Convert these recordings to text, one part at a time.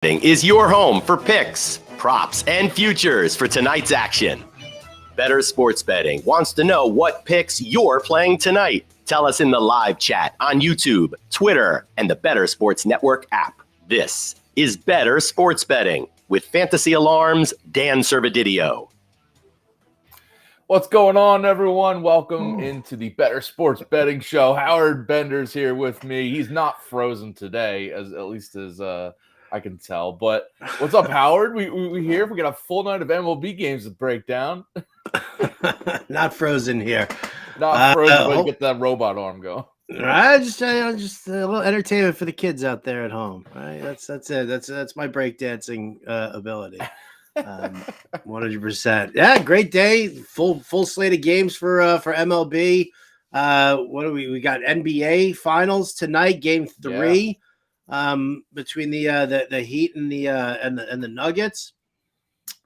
Is your home for picks, props, and futures for tonight's action. Bettor Sports Betting wants to know what picks you're playing tonight. Tell us in the live chat on YouTube, Twitter, and the Bettor Sports Network app. This is Bettor Sports Betting with Fantasy Alarm's Dan Servodidio. What's going on, everyone? Welcome into the Bettor Sports Betting Show. Howard Bender's here with me. He's not frozen today, at least as I can tell. But what's up, Howard? We here. We got a full night of MLB games to break down. Not frozen here. Not frozen, but get that robot arm going. Right, just a little entertainment for the kids out there at home. Right, that's it. That's my breakdancing ability. 100%. Yeah, great day. Full slate of games for MLB. What do we got? NBA Finals tonight. Game 3 between the Heat and the Nuggets.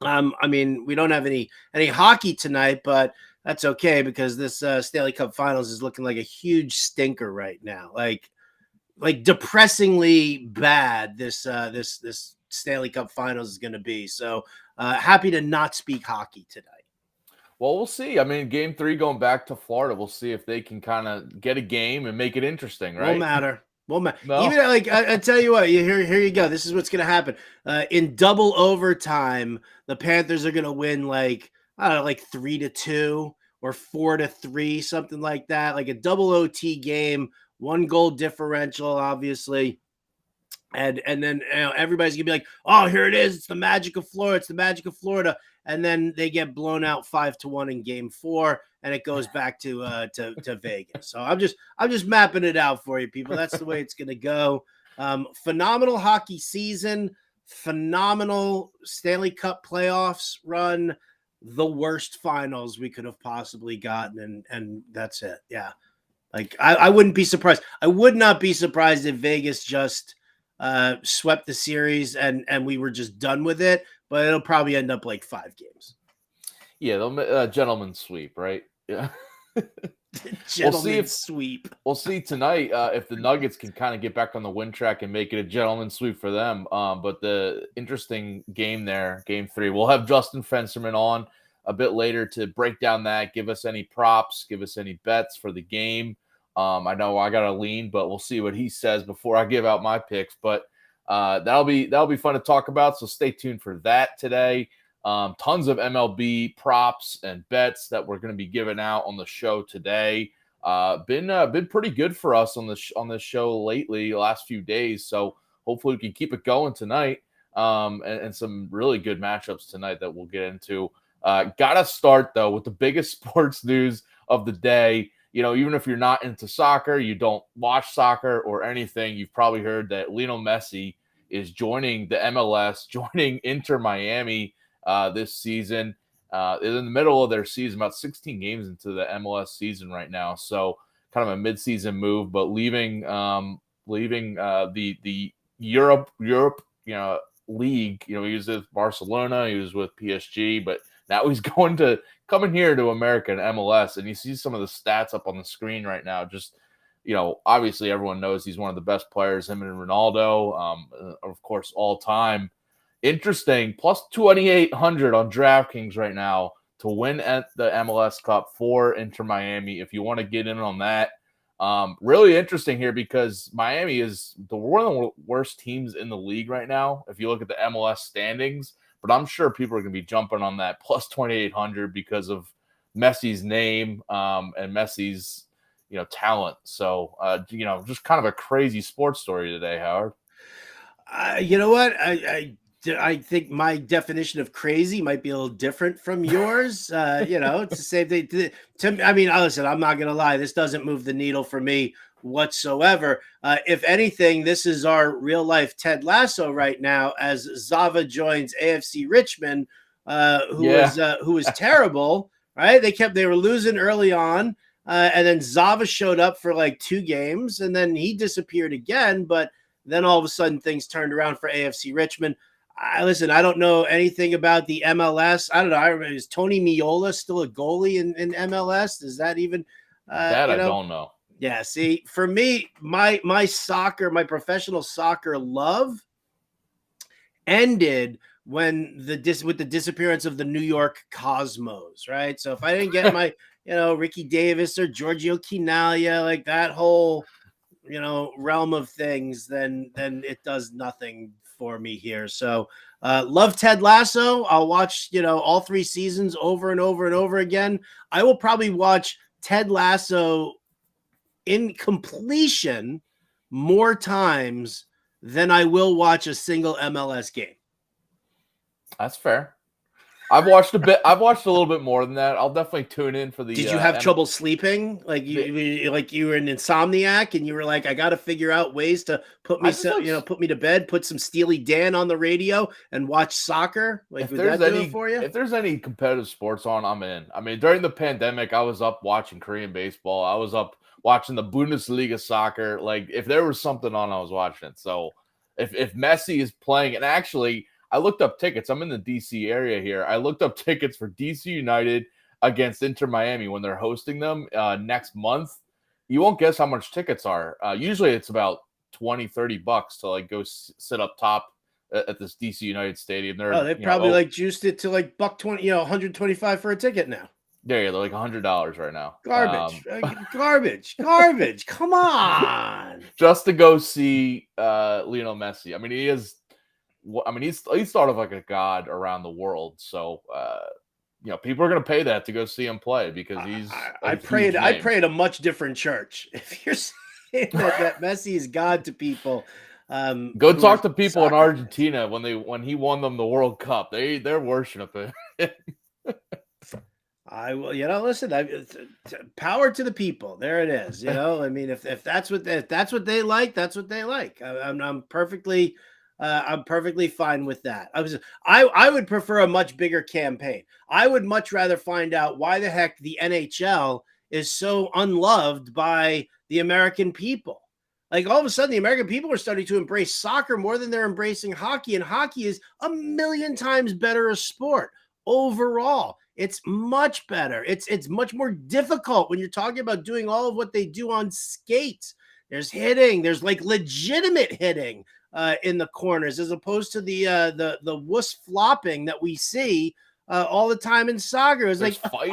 I mean, we don't have any hockey tonight, but that's okay because this Stanley Cup Finals is looking like a huge stinker right now. Like depressingly bad. This Stanley Cup Finals is going to be. So happy to not speak hockey tonight. Well, we'll see. I mean, game 3 going back to Florida. We'll see if they can kind of get a game and make it interesting, right? Won't matter. No. Even I tell you what, here you go. This is what's going to happen. In double overtime, the Panthers are going to win like 3-2 or 4-3, something like that. Like a double OT game, 1 goal differential, obviously. And then everybody's gonna be like, oh, here it is. It's the magic of Florida. It's the magic of Florida. And then they get blown out 5-1 in game 4, and it goes back to Vegas. So I'm just mapping it out for you, people. That's the way it's gonna go. Phenomenal hockey season, phenomenal Stanley Cup playoffs run, the worst finals we could have possibly gotten, and that's it. Yeah. Like I wouldn't be surprised. I would not be surprised if Vegas just swept the series and we were just done with it, but it'll probably end up like 5 games. Yeah, they'll gentleman's sweep, right? Yeah. Sweep. We'll see tonight if the Nuggets can kind of get back on the win track and make it a gentleman's sweep for them. But the interesting game there, game 3, we'll have Justin Fensterman on a bit later to break down that, give us any props, give us any bets for the game. I know I got to lean, but we'll see what he says before I give out my picks. But that'll be fun to talk about. So stay tuned for that today. Tons of MLB props and bets that we're going to be giving out on the show today. Been pretty good for us on this show lately, the last few days. So hopefully we can keep it going tonight. And some really good matchups tonight that we'll get into. Gotta start though with the biggest sports news of the day. You know, even if you're not into soccer, you don't watch soccer or anything, you've probably heard that Lionel Messi is joining the MLS, joining Inter Miami this season. In the middle of their season, about 16 games into the MLS season right now. So kind of a midseason move, but leaving the Europe league. You know, he was with Barcelona, he was with PSG, but now he's coming here to America and MLS, and you see some of the stats up on the screen right now. Just, obviously everyone knows he's one of the best players, him and Ronaldo, of course, all time. Interesting, plus 2,800 on DraftKings right now to win at the MLS Cup for Inter Miami. If you want to get in on that, really interesting here because Miami is one of the worst teams in the league right now. If you look at the MLS standings. But I'm sure people are going to be jumping on that plus 2,800 because of Messi's name and Messi's, talent. So, just kind of a crazy sports story today, Howard. You know what? I think my definition of crazy might be a little different from yours. It's the same thing. Listen, I'm not going to lie. This doesn't move the needle for me whatsoever. If anything, this is our real life Ted Lasso right now as Zava joins AFC Richmond, who was terrible, right? They were losing early on, and then Zava showed up for like 2 games, and then he disappeared again. But then all of a sudden things turned around for AFC Richmond. I don't know anything about the MLS. I don't know. I remember, is Tony Miola still a goalie in MLS? Is that even I don't know. Yeah, see, for me, my professional soccer love ended when with the disappearance of the New York Cosmos, right? So if I didn't get my, Ricky Davis or Giorgio Chinaglia, like that whole, realm of things, then it does nothing for me here. So love Ted Lasso. I'll watch, all 3 seasons over and over and over again. I will probably watch Ted Lasso in completion more times than I will watch a single MLS game. That's fair. I've watched a bit. I've watched a little bit more than that. I'll definitely tune in for the. Did you have trouble sleeping? Like you were an insomniac, and you were like, I got to figure out ways to put me to bed. Put some Steely Dan on the radio and watch soccer. Like, would that do it for you? If there's any competitive sports on, I'm in. I mean, during the pandemic, I was up watching Korean baseball. I was up watching the Bundesliga soccer. Like, if there was something on, I was watching it. So, if Messi is playing, and actually, I looked up tickets. I'm in the DC area here. I looked up tickets for DC United against Inter Miami when they're hosting them next month. You won't guess how much tickets are. Usually it's about $20-$30 to like go sit up top at this DC United stadium. They probably juiced it to like $120, $125 for a ticket now. They're like $100 right now. Garbage. Come on. Just to go see Lionel Messi. I mean, he's thought of like a god around the world. So, people are going to pay that to go see him play because he's. I pray at a much different church. If you're saying that Messi is God to people, go talk to people in Argentina when he won them the World Cup. They're worshiping him. I will, listen, power to the people. There it is. I mean, if that's what they like, that's what they like. I'm perfectly fine with that. I would prefer a much bigger campaign. I would much rather find out why the heck the NHL is so unloved by the American people. Like, all of a sudden, the American people are starting to embrace soccer more than they're embracing hockey, and hockey is a million times better a sport overall. It's much better. It's much more difficult when you're talking about doing all of what they do on skates. There's hitting. There's like legitimate hitting in the corners, as opposed to the wuss flopping that we see all the time in soccer. It's like fighting.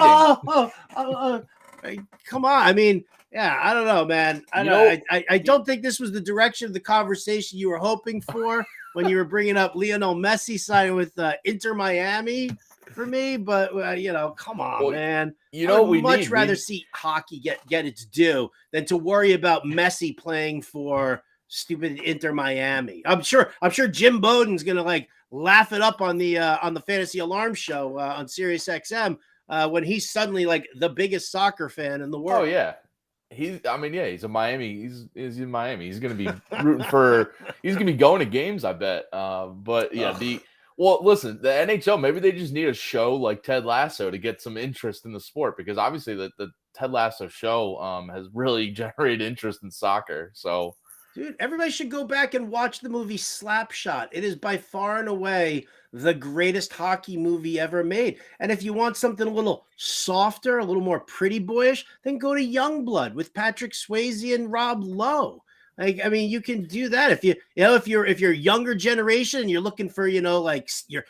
Come on. I mean, yeah, I don't know, man. I don't think this was the direction of the conversation you were hoping for when you were bringing up Lionel Messi signing with Inter Miami for me. But come on, man. I would much rather see hockey get its due than to worry about Messi playing for stupid Inter Miami. I'm sure Jim Bowden's gonna like laugh it up on the Fantasy Alarm Show on Sirius XM when he's suddenly like the biggest soccer fan in the world. Oh yeah, he's a Miami. He's in Miami. He's gonna be rooting for. He's gonna be going to games, I bet. But yeah, listen, the NHL, maybe they just need a show like Ted Lasso to get some interest in the sport, because obviously the Ted Lasso show has really generated interest in soccer. So. Dude, everybody should go back and watch the movie Slapshot. It is by far and away the greatest hockey movie ever made. And if you want something a little softer, a little more pretty boyish, then go to Youngblood with Patrick Swayze and Rob Lowe. Like, I mean, you can do that if you're younger generation and you're looking for, like your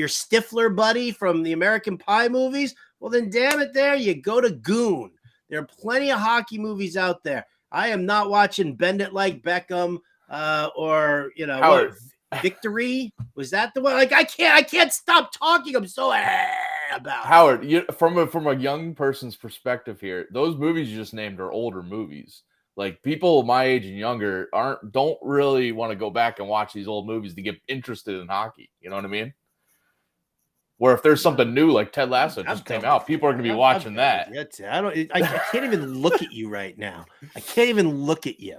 Stifler buddy from the American Pie movies. Well, then damn it, there you go to Goon. There are plenty of hockey movies out there. I am not watching Bend It Like Beckham or Victory. Was that the one? Like, I can't stop talking. I'm so about Howard. From a young person's perspective here, those movies you just named are older movies. Like, people my age and younger don't really want to go back and watch these old movies to get interested in hockey. You know what I mean? Where if there's something new like Ted Lasso just came out, people are going to be watching that. I can't even look at you right now. I can't even look at you.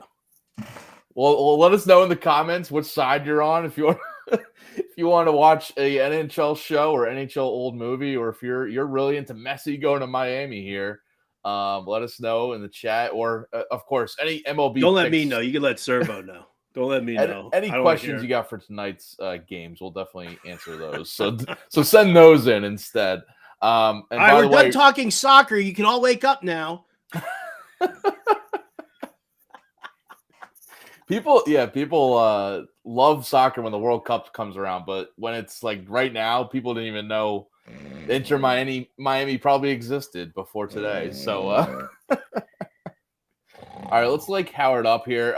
Well, let us know in the comments which side you're on. If you want to watch a NHL show or NHL old movie, or if you're really into Messi going to Miami here, let us know in the chat. Or of course, any MLB. Don't let me know. You can let Servo know. Don't let me know. Any questions you got for tonight's games, we'll definitely answer those. So send those in instead. All right, we're done talking soccer. You can all wake up now. People love soccer when the World Cup comes around, but when it's like right now, people didn't even know Inter Miami probably existed before today. So, all right, let's link Howard up here.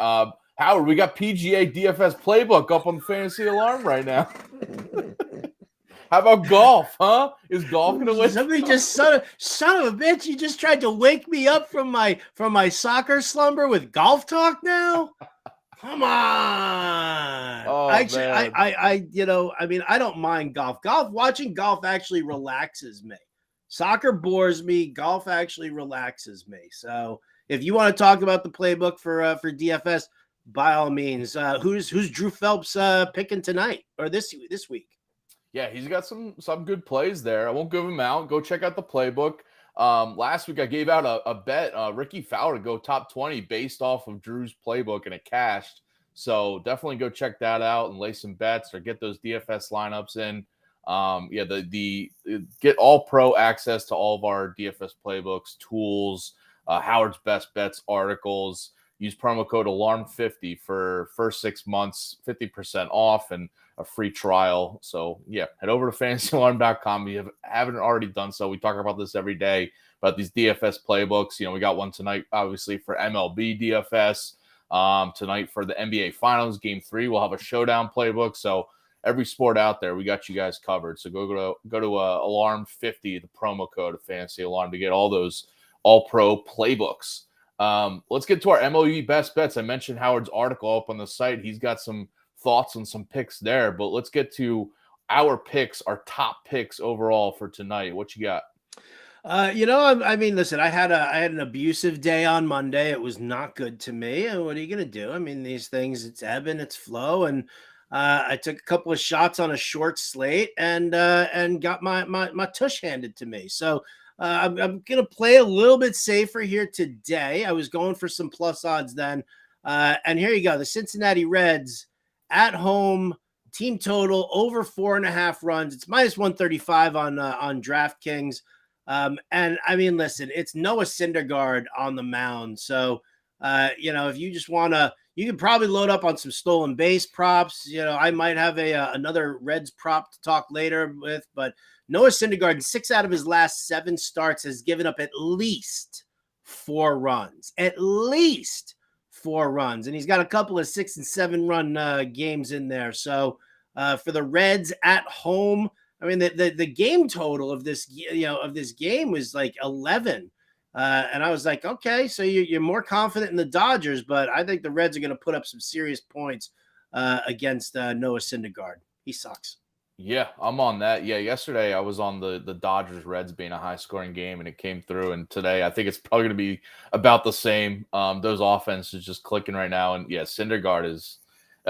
Howard, we got PGA DFS playbook up on the Fantasy Alarm right now. How about golf, huh? Is golf gonna win? Somebody just son of a bitch! You just tried to wake me up from my soccer slumber with golf talk now. Come on. Oh, Actually, man. I don't mind golf. Watching golf actually relaxes me. Soccer bores me. Golf actually relaxes me. So if you want to talk about the playbook for DFS, by all means. Who's Drew Phelps picking tonight or this week? Yeah, he's got some good plays there. I won't give him out. Go check out the playbook. Last week I gave out a bet, Ricky Fowler to go top 20 based off of Drew's playbook, and it cashed. So definitely go check that out and lay some bets or get those DFS lineups in. The get all pro access to all of our DFS playbooks, tools, Howard's Best Bets articles. Use promo code ALARM50 for first 6 months, 50% off and a free trial. So yeah, head over to fantasyalarm.com. If you haven't already done so, we talk about this every day about these DFS playbooks. We got one tonight, obviously, for MLB DFS. Tonight for the NBA Finals, Game 3, we'll have a showdown playbook. So every sport out there, we got you guys covered. So go to Alarm50, the promo code of Fantasy Alarm, to get all those all-pro playbooks. Let's get to our MLB Best Bets. I mentioned Howard's article up on the site. He's got some thoughts on some picks there, but let's get to our picks, our top picks overall for tonight. What you got? Listen, I had an abusive day on Monday. It was not good to me. And what are you going to do? I mean, these things, it's ebb and it's flow. And I took a couple of shots on a short slate and got my tush handed to me. So I'm going to play a little bit safer here today. I was going for some plus odds then. And here you go. The Cincinnati Reds at home, team total over 4.5 runs. It's minus 135 on DraftKings. And I mean, listen, it's Noah Syndergaard on the mound. So, if you just want to, you can probably load up on some stolen base props. I might have another Reds prop to talk later with, but Noah Syndergaard in 6 out of his last 7 starts has given up at least 4 runs, and he's got a couple of 6 and 7 run games in there. So, for the Reds at home, I mean, the game total of this game was like 11. And I was like, okay, so you're more confident in the Dodgers, but I think the Reds are going to put up some serious points against Noah Syndergaard. He sucks. Yeah, I'm on that. Yeah, yesterday I was on the Dodgers-Reds being a high-scoring game, and it came through. And today I think it's probably going to be about the same. Those offenses just clicking right now. And, yeah, Syndergaard is,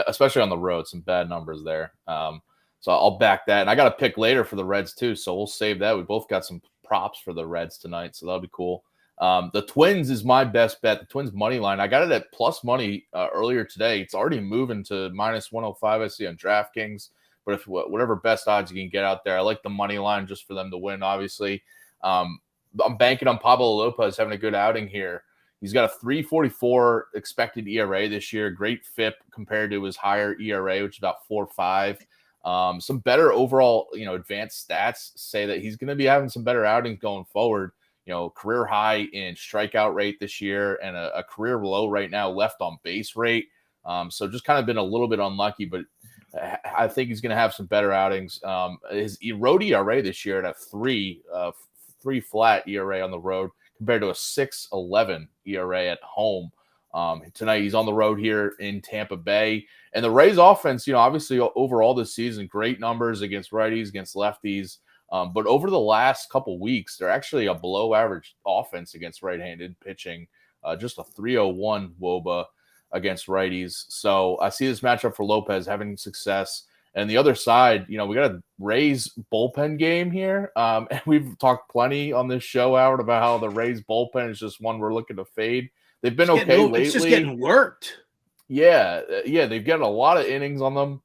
especially on the road, some bad numbers there. So I'll back that. And I got a pick later for the Reds too, so we'll save that. We both got some props for the Reds tonight, so that'll be cool. The Twins is my best bet. The Twins money line. I got it at plus money earlier today. It's already moving to minus 105, I see, on DraftKings. But if whatever best odds you can get out there, I like the money line just for them to win, obviously. I'm banking on Pablo Lopez having a good outing here. He's got a 3.44 expected ERA this year. Great FIP compared to his higher ERA, which is about 4.5. Some better overall, advanced stats say that he's going to be having some better outings going forward. Career high in strikeout rate this year and a career low right now left on base rate. So just kind of been a little bit unlucky, but I think he's going to have some better outings. His road ERA this year at a 3 flat ERA on the road compared to a 6.11 ERA at home. Tonight he's on the road here in Tampa Bay, and the Rays offense, obviously overall this season, great numbers against righties, against lefties. But over the last couple weeks, they're actually a below average offense against right-handed pitching, just a 3.01 WOBA against righties. So I see this matchup for Lopez having success. And the other side, we got a Rays bullpen game here. And we've talked plenty on this show, Howard, about how the Rays bullpen is just one we're looking to fade. They've been okay lately. It's just getting worked. Yeah, they've got a lot of innings on them.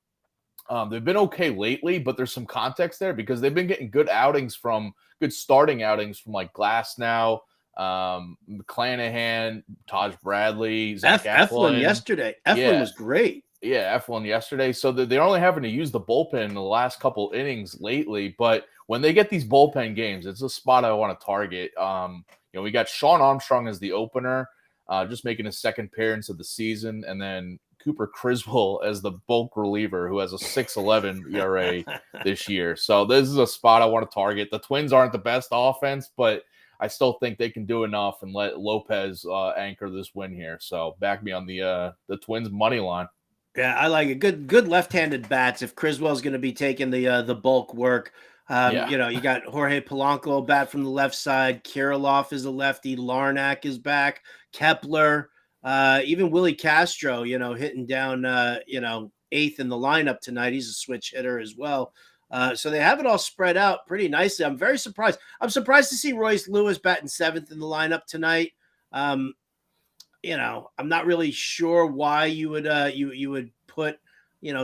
They've been okay lately, but there's some context there because they've been getting good starting outings from like Glasnow, McClanahan, Taj Bradley, Zach Eflin yesterday. Eflin was great. Yeah, Eflin yesterday. So they're only having to use the bullpen in the last couple innings lately. But when they get these bullpen games, it's a spot I want to target. We got Sean Armstrong as the opener, just making his second appearance of the season, and then Cooper Criswell as the bulk reliever who has a 6.11 ERA this year. So this is a spot I want to target. The Twins aren't the best offense, but I still think they can do enough and let Lopez anchor this win here. So back me on the Twins money line. Yeah, I like it. Good left-handed bats. If Criswell's going to be taking the bulk work, you got Jorge Polanco bat from the left side. Kirilloff is a lefty. Larnack is back. Kepler, even Willie Castro, hitting down, eighth in the lineup tonight. He's a switch hitter as well. So they have it all spread out pretty nicely. I'm very surprised. I'm surprised to see Royce Lewis batting seventh in the lineup tonight. I'm not really sure why you would put,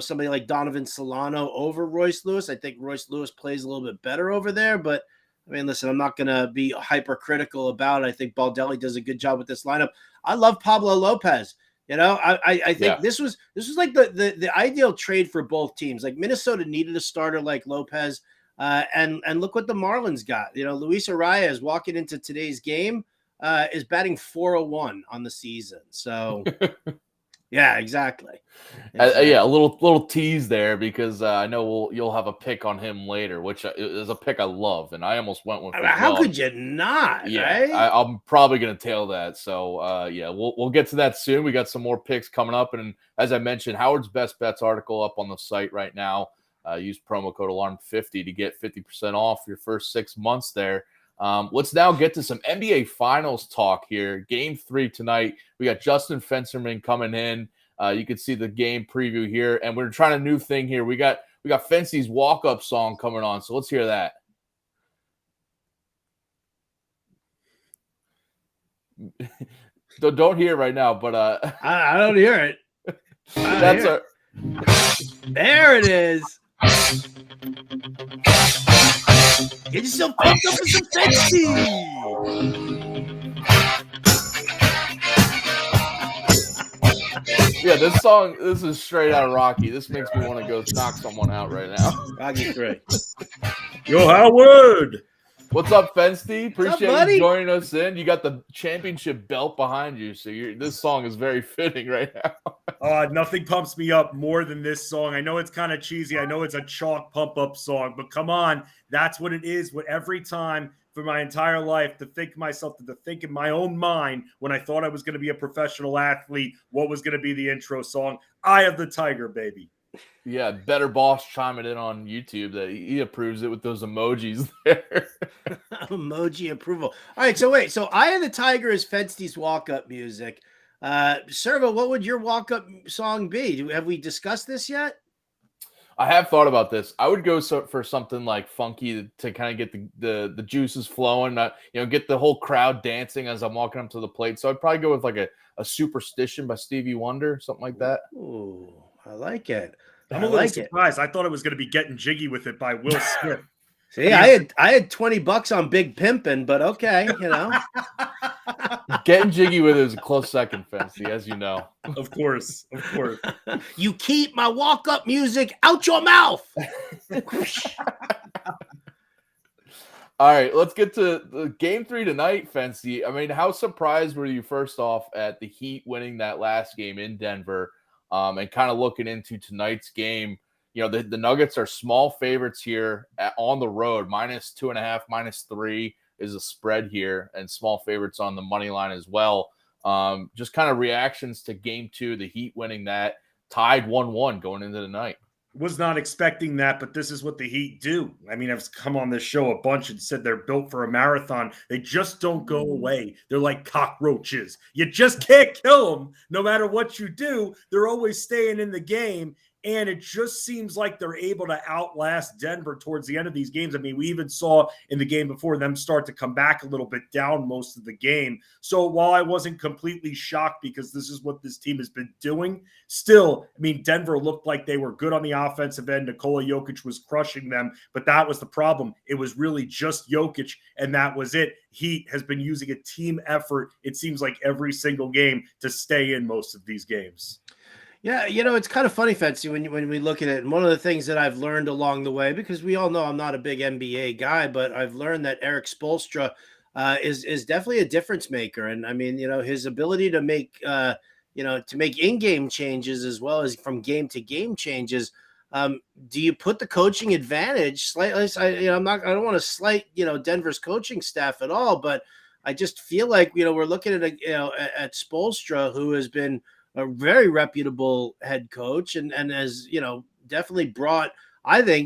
somebody like Donovan Solano over Royce Lewis. I think Royce Lewis plays a little bit better over there, but I mean, listen, I'm not going to be hypercritical about it. I think Baldelli does a good job with this lineup. I love Pablo Lopez. I think this was like the ideal trade for both teams. Like Minnesota needed a starter like Lopez, and look what the Marlins got. Luis Arias walking into today's game is batting 401 on the season. So, yeah, exactly. A little tease there because I know you'll have a pick on him later, which is a pick I love, and I almost went with. How could you not? Yeah, right? I'm probably gonna tail that. So we'll get to that soon. We got some more picks coming up, and as I mentioned, Howard's Best Bets article up on the site right now. Use promo code ALARM50 to get 50% off your first 6 months there. Let's now get to some NBA Finals talk here. Game 3 tonight. We got Justin Fensterman coming in. You can see the game preview here, and we're trying a new thing here. We got Fency's walk-up song coming on, so let's hear that. Don't hear it right now, but I don't hear it. There it is. Get yourself pumped up with some Fency. Yeah, this is straight out of Rocky. This makes me want to go knock someone out right now. Rocky 3. Yo, Howard. What's up, Fensty? Appreciate you joining us in. You got the championship belt behind you, so this song is very fitting right now. Nothing pumps me up more than this song. I know it's kind of cheesy. I know it's a chalk pump-up song, but come on. That's what it is. Every time for my entire life to think in my own mind when I thought I was going to be a professional athlete, what was going to be the intro song? Eye of the Tiger, baby. Yeah, Better Boss chiming in on YouTube that he approves it with those emojis there. Emoji approval. All right, so wait. So Eye of the Tiger is Fensty's walk-up music. Servo, what would your walk-up song be? Have we discussed this yet? I have thought about this. I would go for something like funky to kind of get the juices flowing, get the whole crowd dancing as I'm walking up to the plate. So I'd probably go with like a Superstition by Stevie Wonder, something like that. Ooh, I like it. I'm a little surprised. I thought it was going to be Getting Jiggy with It by Will Smith. See, I had $20 on Big Pimpin', but okay, Getting Jiggy with It is a close second, Fancy, as you know. Of course. You keep my walk-up music out your mouth. All right, let's get to Game 3 tonight, Fancy. I mean, how surprised were you, first off, at the Heat winning that last game in Denver, and kind of looking into tonight's game? The Nuggets are small favorites here on the road, -2.5, -3 is a spread here, and small favorites on the money line as well. Just kind of reactions to Game 2, the Heat winning that, tied 1-1 going into the night. Was not expecting that, but this is what the Heat do. I mean, I've come on this show a bunch and said they're built for a marathon. They just don't go away. They're like cockroaches. You just can't kill them. No matter what you do, they're always staying in the game. And it just seems like they're able to outlast Denver towards the end of these games. I mean, we even saw in the game before them start to come back a little bit down most of the game. So while I wasn't completely shocked because this is what this team has been doing, still, I mean, Denver looked like they were good on the offensive end. Nikola Jokic was crushing them, but that was the problem. It was really just Jokic, and that was it. Heat has been using a team effort, it seems like, every single game to stay in most of these games. Yeah, it's kind of funny, Fancy, when we look at it. And one of the things that I've learned along the way, because we all know I'm not a big NBA guy, but I've learned that Eric Spoelstra is definitely a difference maker. And I mean, his ability to make in-game changes as well as from game to game changes. Do you put the coaching advantage slightly? I don't want to slight, Denver's coaching staff at all, but I just feel like, we're looking at at Spoelstra, who has been a very reputable head coach and has, definitely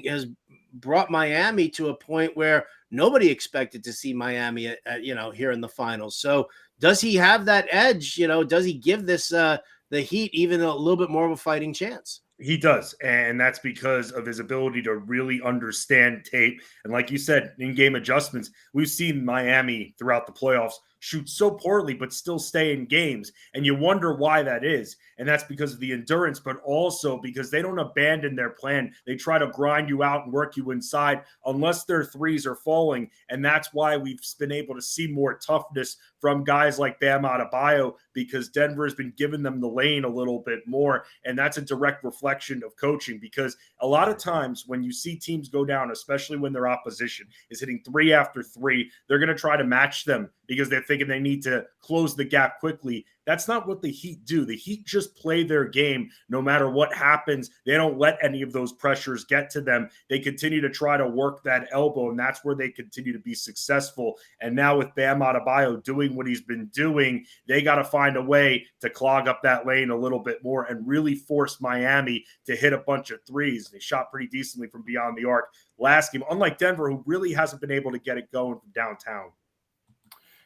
has brought Miami to a point where nobody expected to see Miami at here in the finals. So does he have that edge? Does he give this, the Heat even a little bit more of a fighting chance? He does, and that's because of his ability to really understand tape. And like you said, in-game adjustments, we've seen Miami throughout the playoffs shoot so poorly but still stay in games, and you wonder why that is. And that's because of the endurance, but also because they don't abandon their plan. They try to grind you out and work you inside unless their threes are falling, and that's why we've been able to see more toughness from guys like Bam Adebayo, because Denver has been giving them the lane a little bit more, and that's a direct reflection of coaching. Because a lot of times when you see teams go down, especially when their opposition is hitting 3 after 3, they're going to try to match them because they're thinking they need to close the gap quickly. That's not what the Heat do. The Heat just play their game no matter what happens. They don't let any of those pressures get to them. They continue to try to work that elbow, and that's where they continue to be successful. And now with Bam Adebayo doing what he's been doing, they got to find a way to clog up that lane a little bit more and really force Miami to hit a bunch of threes. They shot pretty decently from beyond the arc last game, unlike Denver, who really hasn't been able to get it going from downtown.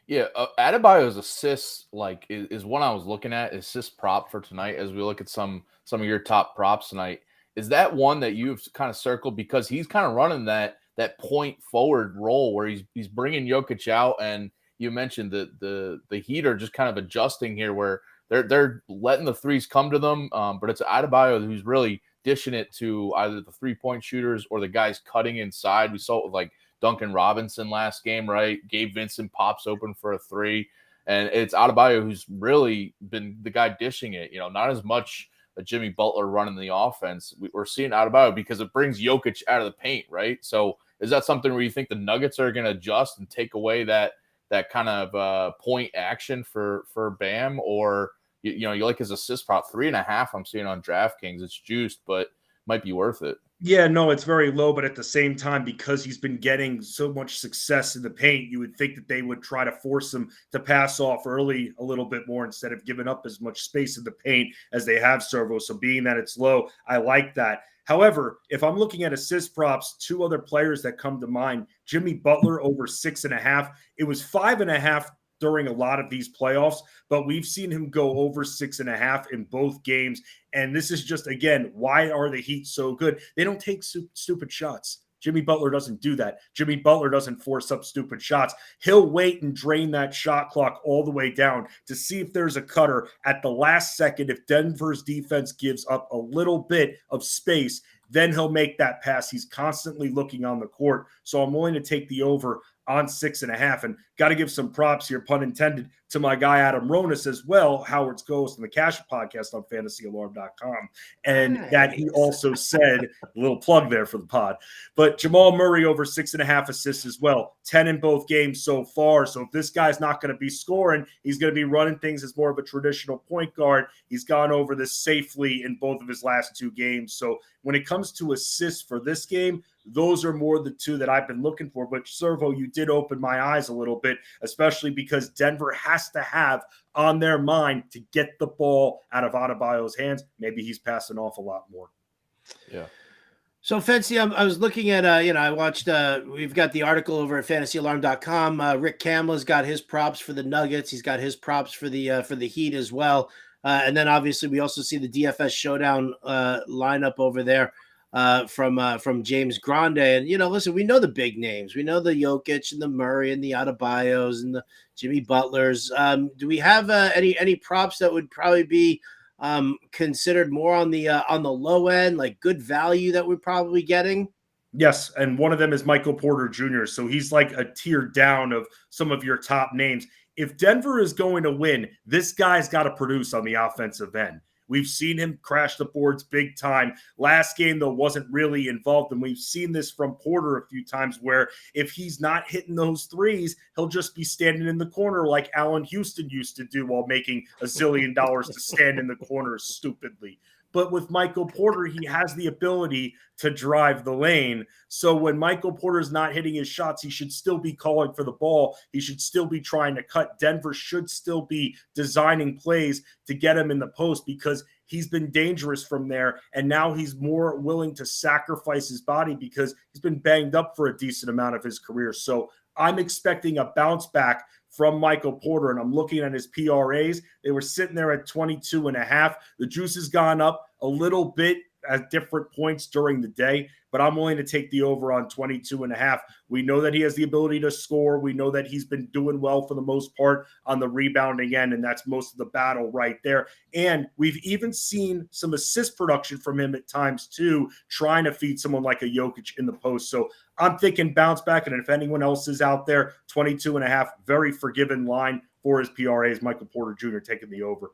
Yeah, Adebayo's assists is one I was looking at, assist prop for tonight as we look at some of your top props tonight. Is that one that you've kind of circled because he's kind of running that point forward role where he's bringing Jokic out, and you mentioned that the Heat are just kind of adjusting here where they're letting the threes come to them, but it's Adebayo who's really dishing it to either the 3-point shooters or the guys cutting inside. We saw it with Duncan Robinson last game, right? Gabe Vincent pops open for a 3, and it's Adebayo who's really been the guy dishing it. Not as much a Jimmy Butler running the offense. We're seeing Adebayo because it brings Jokic out of the paint, right? So is that something where you think the Nuggets are going to adjust and take away that kind of point action for Bam, or you like his assist prop 3.5? I'm seeing on DraftKings, it's juiced, but might be worth it. Yeah, no, it's very low, but at the same time, because he's been getting so much success in the paint, you would think that they would try to force him to pass off early a little bit more instead of giving up as much space in the paint as they have Servo. So being that it's low, I like that. However, if I'm looking at assist props, 2 other players that come to mind, Jimmy Butler over 6.5. It was 5.5 during a lot of these playoffs, but we've seen him go over 6.5 in both games. And this is just, again, why are the Heat so good? They don't take stupid shots. Jimmy Butler doesn't do that. Jimmy Butler doesn't force up stupid shots. He'll wait and drain that shot clock all the way down to see if there's a cutter at the last second. If Denver's defense gives up a little bit of space, then he'll make that pass. He's constantly looking on the court. So I'm willing to take the over on 6.5, and got to give some props here, pun intended, to my guy Adam Ronis as well, Howard's co-host on the Cash podcast on fantasyalarm.com. And that he also said, a little plug there for the pod, but Jamal Murray over 6.5 assists as well, 10 in both games so far. So if this guy's not going to be scoring, he's going to be running things as more of a traditional point guard. He's gone over this safely in both of his last 2 games. So when it comes to assists for this game, those are more the 2 that I've been looking for. But Servo, you did open my eyes a little bit, especially because Denver has to have on their mind to get the ball out of Adebayo's hands. Maybe he's passing off a lot more. Yeah. So, Fancy, I was looking at, I watched, we've got the article over at fantasyalarm.com. Rick Kamla's got his props for the Nuggets. He's got his props for the Heat as well. And then obviously we also see the DFS showdown lineup over there from James Grande. And, listen, we know the big names. We know the Jokic and the Murray and the Adebayos and the Jimmy Butlers. Do we have any props that would probably be considered more on the low end, like good value that we're probably getting? Yes, and one of them is Michael Porter Jr., so he's like a tier down of some of your top names. If Denver is going to win, this guy's got to produce on the offensive end. We've seen him crash the boards big time. Last game, though, wasn't really involved, and we've seen this from Porter a few times where if he's not hitting those threes, he'll just be standing in the corner like Allen Houston used to do while making $1 zillion to stand in the corner stupidly. But with Michael Porter, he has the ability to drive the lane. So when Michael Porter's not hitting his shots, he should still be calling for the ball. He should still be trying to cut. Denver should still be designing plays to get him in the post because he's been dangerous from there. And now he's more willing to sacrifice his body because he's been banged up for a decent amount of his career. So I'm expecting a bounce back from Michael Porter, and I'm looking at his PRAs. They were sitting there at 22.5. The juice has gone up a little bit at different points during the day, but I'm willing to take the over on 22.5. We know that he has the ability to score. We know that he's been doing well for the most part on the rebounding end, and that's most of the battle right there. And we've even seen some assist production from him at times too, trying to feed someone like a Jokic in the post. So I'm thinking bounce back, and if anyone else is out there, 22.5, very forgiving line for his PRAs. Michael Porter Jr. taking the over.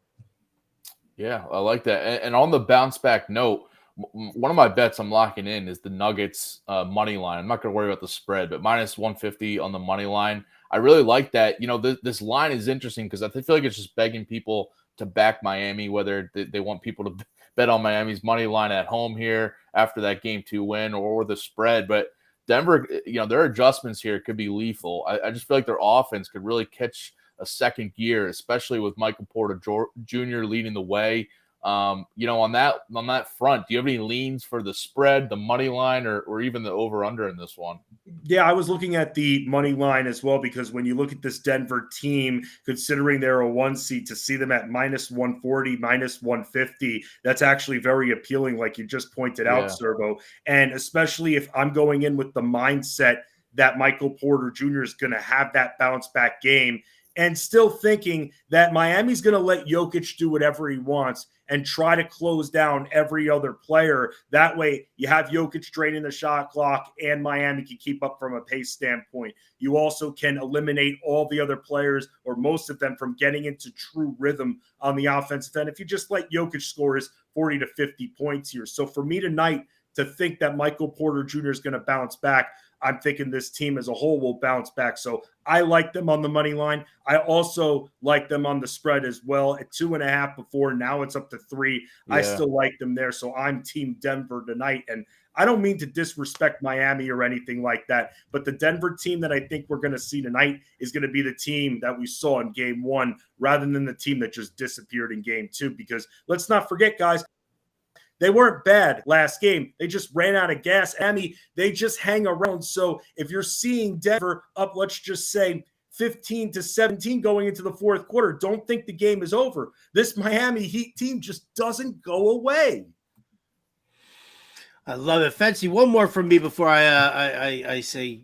Yeah, I like that. And on the bounce back note, one of my bets I'm locking in is the Nuggets money line. I'm not going to worry about the spread, but minus 150 on the money line. I really like that. This line is interesting because I feel like it's just begging people to back Miami, whether they want people to bet on Miami's money line at home here after that Game 2 win or the spread. But Denver, their adjustments here could be lethal. I just feel like their offense could really catch a second gear, especially with Michael Porter Jr. leading the way. On that front, do you have any leans for the spread, the money line, or even the over-under in this one? Yeah, I was looking at the money line as well, because when you look at this Denver team, considering they're a 1 seed, to see them at minus 140, minus 150, that's actually very appealing, like you just pointed out, Servo. And especially if I'm going in with the mindset that Michael Porter Jr. is going to have that bounce back game, and still thinking that Miami's going to let Jokic do whatever he wants and try to close down every other player. That way you have Jokic draining the shot clock and Miami can keep up from a pace standpoint. You also can eliminate all the other players, or most of them, from getting into true rhythm on the offensive end if you just let Jokic score his 40 to 50 points here. So for me tonight to think that Michael Porter Jr. is going to bounce back, I'm thinking this team as a whole will bounce back. So I like them on the money line. I also like them on the spread as well at 2.5 before. Now it's up to 3. Yeah. I still like them there. So I'm team Denver tonight. And I don't mean to disrespect Miami or anything like that, but the Denver team that I think we're going to see tonight is going to be the team that we saw in Game 1 rather than the team that just disappeared in Game 2. Because let's not forget, guys, they weren't bad last game. They just ran out of gas. They just hang around. So if you're seeing Denver up, let's just say 15-17 going into the fourth quarter, don't think the game is over. This Miami Heat team just doesn't go away. I love it. Fancy, one more from me before I say,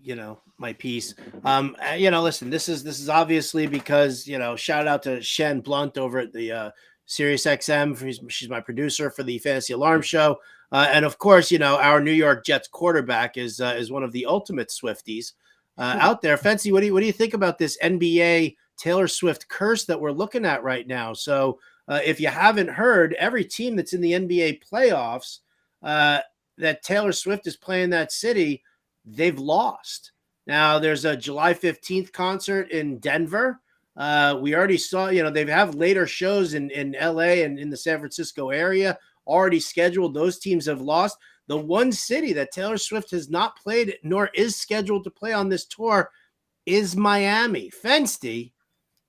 my piece. Listen, this is obviously because, shout out to Shen Blunt over at the Sirius XM. She's my producer for the Fantasy Alarm Show. And of course, our New York Jets quarterback is one of the ultimate Swifties out there. Fancy, what do you think about this NBA Taylor Swift curse that we're looking at right now? So if you haven't heard, every team that's in the NBA playoffs that Taylor Swift is playing that city, they've lost. Now there's a July 15th concert in Denver. We already saw, they have later shows in LA and in the San Francisco area already scheduled. Those teams have lost. The one city that Taylor Swift has not played nor is scheduled to play on this tour is Miami. Fensty,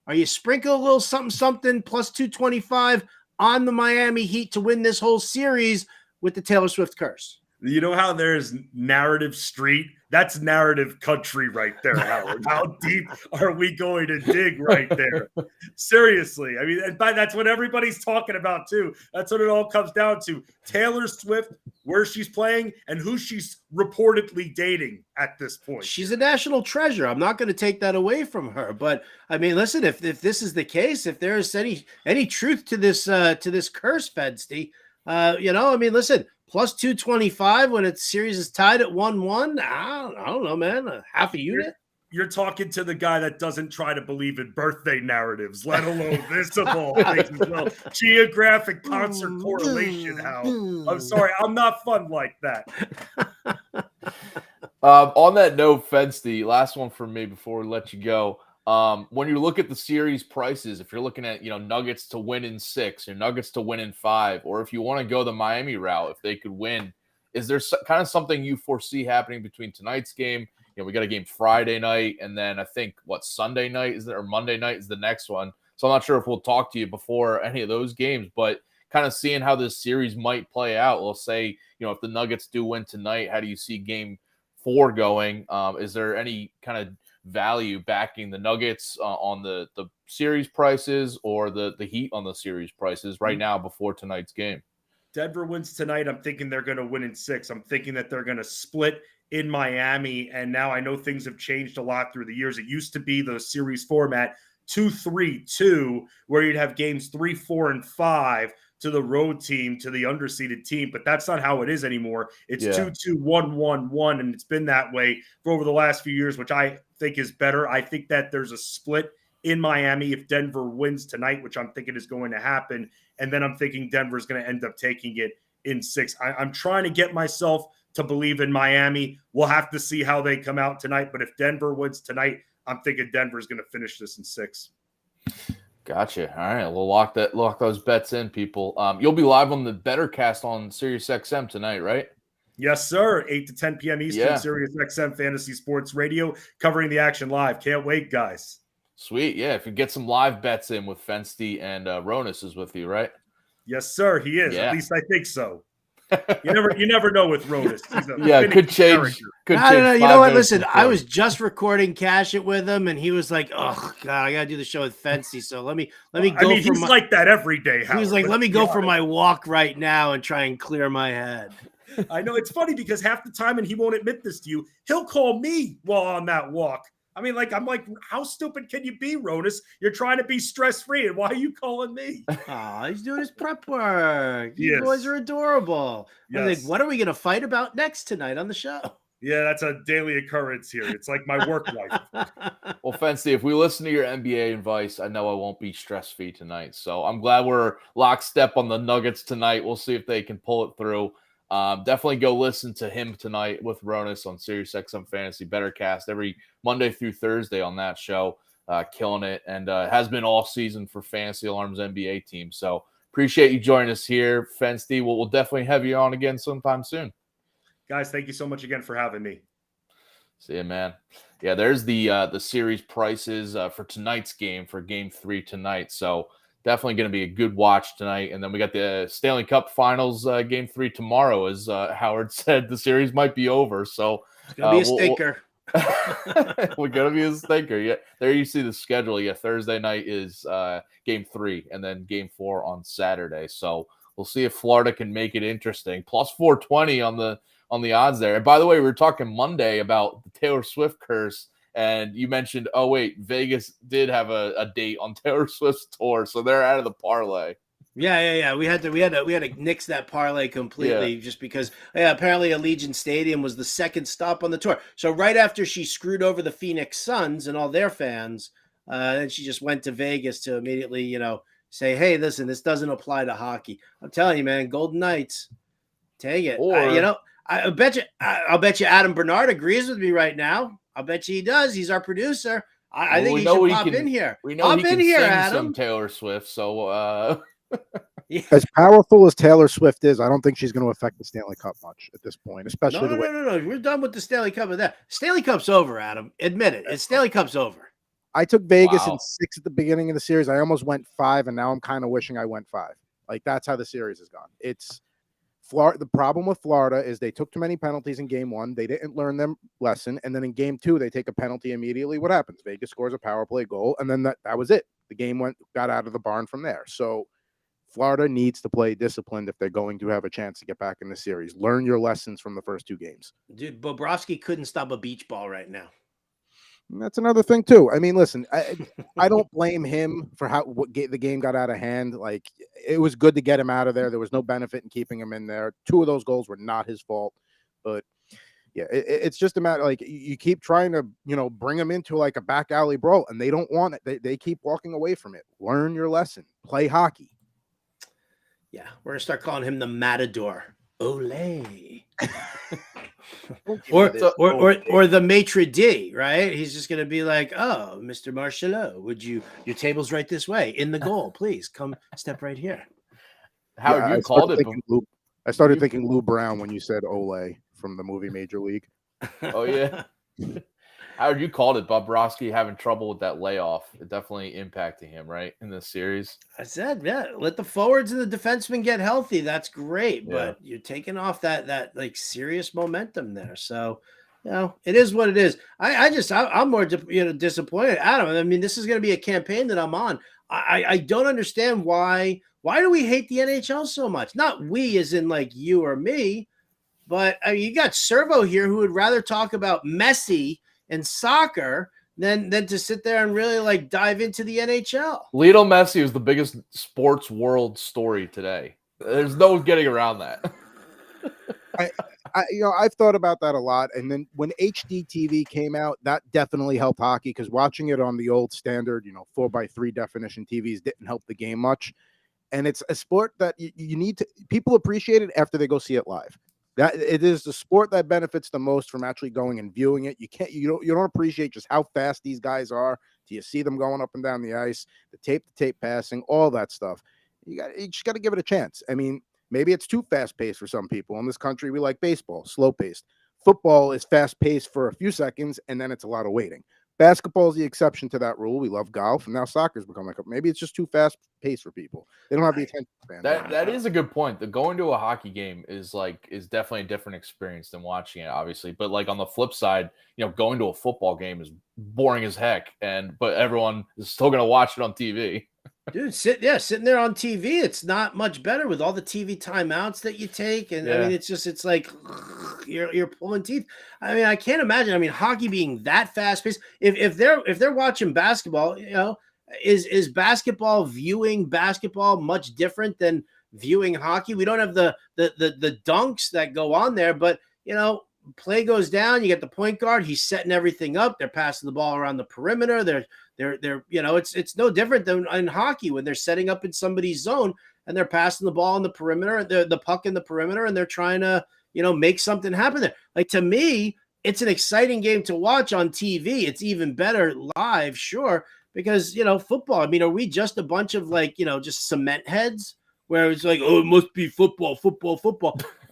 are you sprinkle a little something plus 225 on the Miami Heat to win this whole series with the Taylor Swift curse? You know how there's narrative street? That's narrative country right there, Howard. How deep are we going to dig right there? Seriously. I mean, and that's what everybody's talking about, too. That's what it all comes down to. Taylor Swift, where she's playing, and who she's reportedly dating at this point. She's a national treasure. I'm not going to take that away from her. But, I mean, listen, if this is the case, if there is any truth to this curse, Fedsty, I mean, listen, plus 225 when its series is tied at 1-1. I don't know, man. Half a unit. You're talking to the guy that doesn't try to believe in birthday narratives, let alone this of all things as well. Geographic concert correlation, Hal. I'm sorry, I'm not fun like that. On that note, Fedsty, last one for me before we let you go. When you look at the series prices, if you're looking at, Nuggets to win in 6 or Nuggets to win in 5, or if you want to go the Miami route, if they could win, is there kind of something you foresee happening between tonight's game? We got a game Friday night, and then I think Sunday night is there, or Monday night is the next one. So I'm not sure if we'll talk to you before any of those games, but kind of seeing how this series might play out. We'll say, if the Nuggets do win tonight, how do you see game 4 going? Is there any kind of value backing the Nuggets on the series prices or the Heat on the series prices right now before tonight's game? Denver wins tonight. I'm thinking they're going to win in 6. I'm thinking that they're going to split in Miami. And now I know things have changed a lot through the years. It used to be the series format 2-3-2, where you'd have games 3, 4, and 5 to the road team, to the underseeded team. But that's not how it is anymore. It's 2-2, 1-1-1. And it's been that way for over the last few years, which I think is better. I think that there's a split in Miami if Denver wins tonight, which I'm thinking is going to happen. And then I'm thinking Denver's going to end up taking it in 6. I'm trying to get myself to believe in Miami. We'll have to see how they come out tonight. But if Denver wins tonight, I'm thinking Denver's going to finish this in 6. Gotcha. All right. We'll lock those bets in, people. You'll be live on the Bettor cast on Sirius XM tonight, right? Yes, sir. 8 to 10 p.m. Eastern, Sirius XM Fantasy Sports Radio, covering the action live. Can't wait, guys. Sweet. Yeah. If you get some live bets in with Fensty and Ronas is with you, right? Yes, sir. He is. Yeah. At least I think so. You never know with Ronas. Could change. No. You know what? Listen, I was just recording Cash It with him, and he was like, "Oh God, I gotta do the show with Fensty." So let me go. I mean, he's like that every day. He was like, "Let me go for my walk right now and try and clear my head." I know it's funny because half the time, and he won't admit this to you, he'll call me while on that walk. I mean, I'm like, how stupid can you be, Ronas? You're trying to be stress-free, and why are you calling me? Oh, he's doing his prep work. You boys are adorable. Yes. I'm like, what are we going to fight about next tonight on the show? Yeah, that's a daily occurrence here. It's like my work life. Well, Fensty, if we listen to your NBA advice, I know I won't be stress-free tonight. So I'm glad we're lockstep on the Nuggets tonight. We'll see if they can pull it through. Definitely go listen to him tonight with Ronas on Sirius XM Fantasy Bettor Cast every Monday through Thursday on that show, killing it, and has been all season for Fantasy Alarm's NBA team. So appreciate you joining us here, Fensty. We'll definitely have you on again sometime soon. Guys, thank you so much again for having me. See you, man. Yeah, there's the series prices for tonight's game, for game 3 tonight. So definitely going to be a good watch tonight. And then we got the Stanley Cup Finals game 3 tomorrow. As Howard said, the series might be over. So it's going to be a stinker. We're going to be a stinker. Yeah, there you see the schedule. Yeah, Thursday night is game 3 and then game 4 on Saturday. So we'll see if Florida can make it interesting. Plus 420 on the odds there. And by the way, we were talking Monday about the Taylor Swift curse. And you mentioned, oh wait, Vegas did have a date on Taylor Swift's tour, so they're out of the parlay. Yeah. We had to nix that parlay completely just because apparently Allegiant Stadium was the second stop on the tour. So right after she screwed over the Phoenix Suns and all their fans, then she just went to Vegas to immediately, say, hey, listen, this doesn't apply to hockey. I'm telling you, man, Golden Knights, take it. I'll bet you Adam Bernard agrees with me right now. I'll bet you he does. He's our producer. I think he should pop in here. We know he can sing Adam. Some Taylor Swift. So as powerful as Taylor Swift is, I don't think she's going to affect the Stanley Cup much at this point. Especially no. We're done with the Stanley Cup. With that, Stanley Cup's over, Adam. Admit it. It's Stanley Cup's over. I took Vegas in 6 at the beginning of the series. I almost went 5, and now I'm kind of wishing I went 5. Like that's how the series has gone. It's The problem with Florida is they took too many penalties in game one. They didn't learn their lesson. And then in game two, they take a penalty immediately. What happens? Vegas scores a power play goal. And then that was it. The game got out of the barn from there. So Florida needs to play disciplined if they're going to have a chance to get back in the series. Learn your lessons from the first two games. Dude, Bobrovsky couldn't stop a beach ball right now. And that's another thing too. I mean, listen, I don't blame him for the game got out of hand. Like, it was good to get him out of there. There was no benefit in keeping him in there. Two of those goals were not his fault, but yeah, it's just a matter, like, you keep trying to, bring him into like a back alley brawl, and they don't want it. They keep walking away from it. Learn your lesson. Play hockey. Yeah, we're gonna start calling him the Matador. Ole. or the maitre d', right? He's just gonna be like, "Oh, Mr. Marchelot, your table's right this way in the goal, please come step right here." Howard, you called it. I started thinking Lou Brown when you said Ole from the movie Major League. Oh yeah. Howard, you called it. Bobrovsky having trouble with that layoff. It definitely impacting him, right, in this series. I said, yeah, let the forwards and the defensemen get healthy. That's great, Yeah. but you're taking off that like serious momentum there. So, it is what it is. I'm more disappointed. Adam, I mean, this is going to be a campaign that I'm on. I don't understand why do we hate the NHL so much? Not we as in like you or me, but I mean, you got Servo here who would rather talk about Messi and soccer than to sit there and really like dive into the NHL. Lionel Messi was the biggest sports world story today. There's no getting around that. I've thought about that a lot. And then when HD TV came out, that definitely helped hockey, because watching it on the old standard, 4:3 definition TVs didn't help the game much. And it's a sport that you need to, people appreciate it after they go see it live. That it is the sport that benefits the most from actually going and viewing it. You don't appreciate just how fast these guys are till you see them going up and down the ice, the tape passing, all that stuff. You just got to give it a chance. I mean, maybe it's too fast paced for some people. In this country, we like baseball, slow paced. Football is fast paced for a few seconds, and then it's a lot of waiting. Basketball is the exception to that rule. We love golf, and now soccer's become like maybe it's just too fast paced for people. They don't have the attention span. That is a good point. The going to a hockey game is definitely a different experience than watching it, obviously. But like on the flip side, going to a football game is boring as heck, but everyone is still gonna watch it on TV. Dude, sitting there on TV, it's not much better with all the TV timeouts that you take, and I mean, it's like you're pulling teeth. I mean, I can't imagine. I mean, hockey being that fast paced. If they're watching basketball, is basketball viewing basketball much different than viewing hockey? We don't have the dunks that go on there, but play goes down. You get the point guard. He's setting everything up. They're passing the ball around the perimeter. They're it's no different than in hockey when they're setting up in somebody's zone and they're passing the ball in the perimeter, the puck in the perimeter, and they're trying to, make something happen there. Like, to me, it's an exciting game to watch on TV. It's even better live, sure, because, football, I mean, are we just a bunch of just cement heads where it's like, oh, it must be football,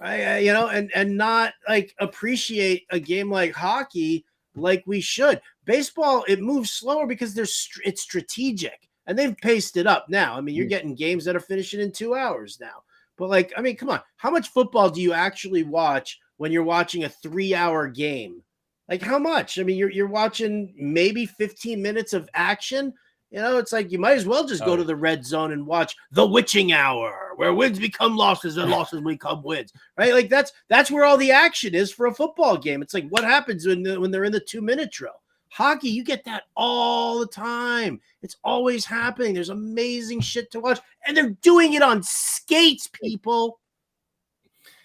right? And not like appreciate a game like hockey like we should. Baseball, it moves slower because it's strategic, and they've paced it up now. I mean, you're getting games that are finishing in 2 hours now. But come on, how much football do you actually watch when you're watching a 3-hour game? Like, how much? I mean, you're watching maybe 15 minutes of action. It's like you might as well just go to the red zone and watch The Witching Hour, where wins become losses and losses become wins, right? Like that's where all the action is for a football game. It's like what happens when they're in the 2-minute drill. Hockey, you get that all the time. It's always happening. There's amazing shit to watch, and they're doing it on skates, people.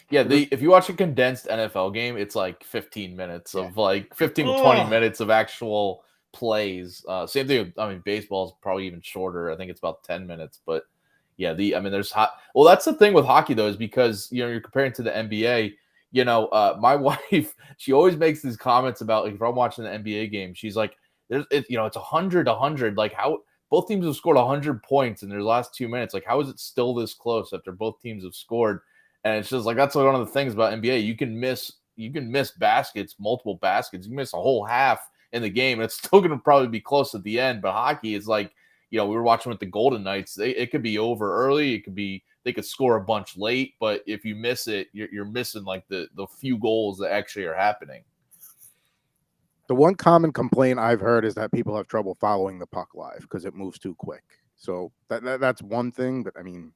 Yeah, if you watch a condensed NFL game, it's like 15 minutes of 15 to 20 minutes of actual plays. Same thing. I mean, baseball is probably even shorter. I think it's about 10 minutes. But yeah, there's well, that's the thing with hockey though, is because you're comparing to the NBA. My wife, she always makes these comments about, like, if I'm watching the NBA game, she's like, it's 100. Like, how both teams have scored 100 points in their last 2 minutes. Like, how is it still this close after both teams have scored? And it's just like, that's one of the things about NBA. You can miss baskets, multiple baskets. You can miss a whole half in the game, and it's still going to probably be close at the end. But hockey is like, we were watching with the Golden Knights. It could be over early. It could be they could score a bunch late, but if you miss it, you're missing like the few goals that actually are happening. The one common complaint I've heard is that people have trouble following the puck live because it moves too quick. So that's one thing, but I mean,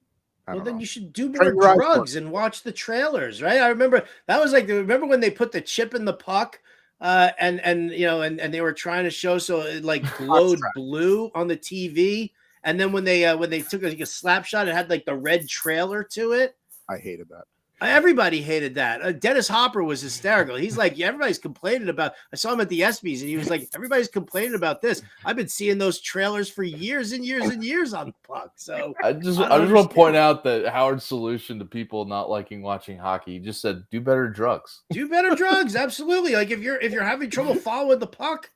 well, then know. you should do Train more your eyes drugs for it. and watch the trailers, right? I remember that was like, remember when they put the chip in the puck, and they were trying to show so it like glowed blue on the TV, and then when they took like a slap shot, it had like the red trailer to it. I hated that. Everybody hated that. Dennis Hopper was hysterical. He's like, yeah, everybody's complaining about. I saw him at the ESPYs, and he was like, everybody's complaining about this. I've been seeing those trailers for years and years and years on the puck. So I just want to point out that Howard's solution to people not liking watching hockey, he just said, do better drugs. Do better drugs, absolutely. Like if you're having trouble following the puck,